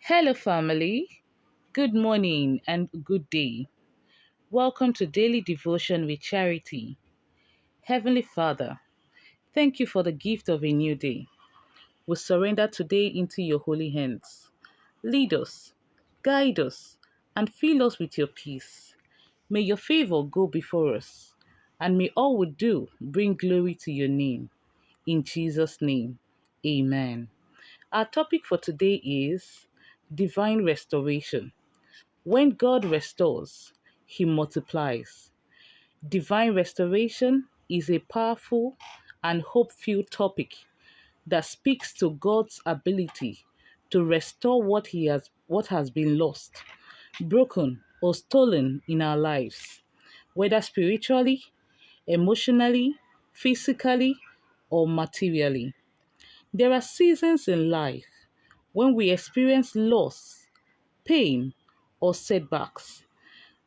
Hello, family. Good morning and good day. Welcome to Daily Devotion with Charity. Heavenly Father, thank you for the gift of a new day. We surrender today into your holy hands. Lead us, guide us, and fill us with your peace. May your favor go before us, and may all we do bring glory to your name. In Jesus' name, amen. Our topic for today is divine restoration. When God restores, He multiplies. Divine restoration is a powerful and hope-filled topic that speaks to God's ability to restore what has been lost, broken, or stolen in our lives, whether spiritually, emotionally, physically, or materially. There are seasons in life when we experience loss, pain, or setbacks.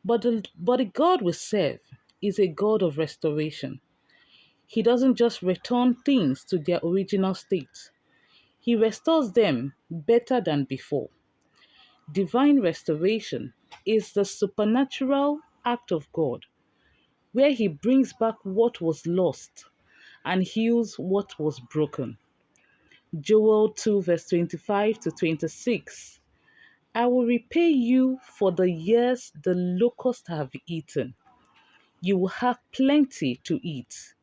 But the God we serve is a God of restoration. He doesn't just return things to their original state, He restores them better than before. Divine restoration is the supernatural act of God where He brings back what was lost and heals what was broken. Joel 2, verse 25 to 26. I will repay you for the years the locusts have eaten. You will have plenty to eat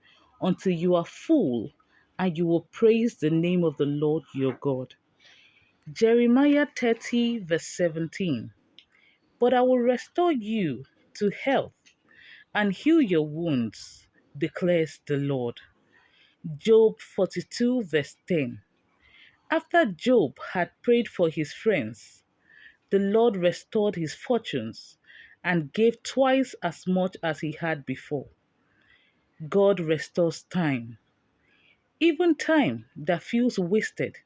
until you are full, and you will praise the name of the Lord your God. Jeremiah 30, verse 17. But I will restore you to health and heal your wounds, declares the Lord. Job 42, verse 10. After Job had prayed for his friends, the Lord restored his fortunes and gave twice as much as he had before. God restores time. Even time that feels wasted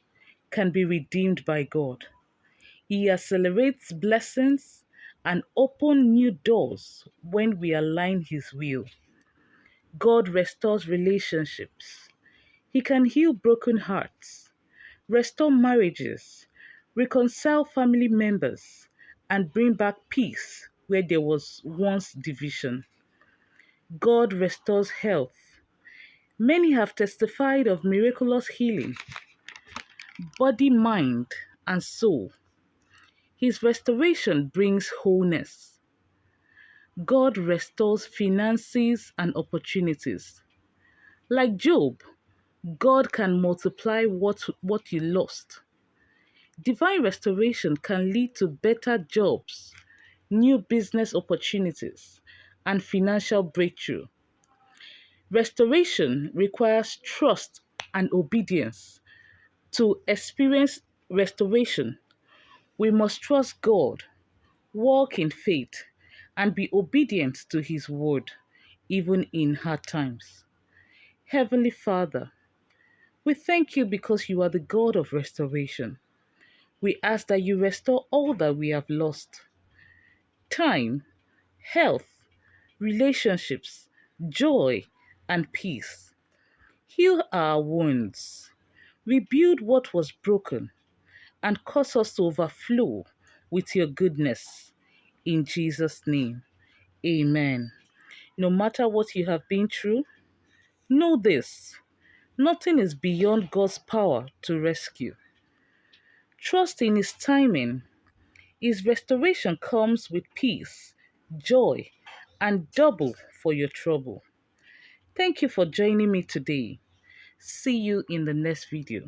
can be redeemed by God. He accelerates blessings and opens new doors when we align His will. God restores relationships. He can heal broken hearts, restore marriages, reconcile family members, and bring back peace where there was once division. God restores health. Many have testified of miraculous healing, body, mind, and soul. His restoration brings wholeness. God restores finances and opportunities. Like Job, God can multiply what you lost. Divine restoration can lead to better jobs, new business opportunities, and financial breakthrough. Restoration requires trust and obedience. To experience restoration, we must trust God, walk in faith, and be obedient to His word, even in hard times. Heavenly Father, we thank you because you are the God of restoration. We ask that you restore all that we have lost: time, health, relationships, joy, and peace. Heal our wounds, rebuild what was broken, and cause us to overflow with your goodness. In Jesus' name, amen. No matter what you have been through, know this: nothing is beyond God's power to rescue. Trust in His timing. His restoration comes with peace, joy, and double for your trouble. Thank you for joining me today. See you in the next video.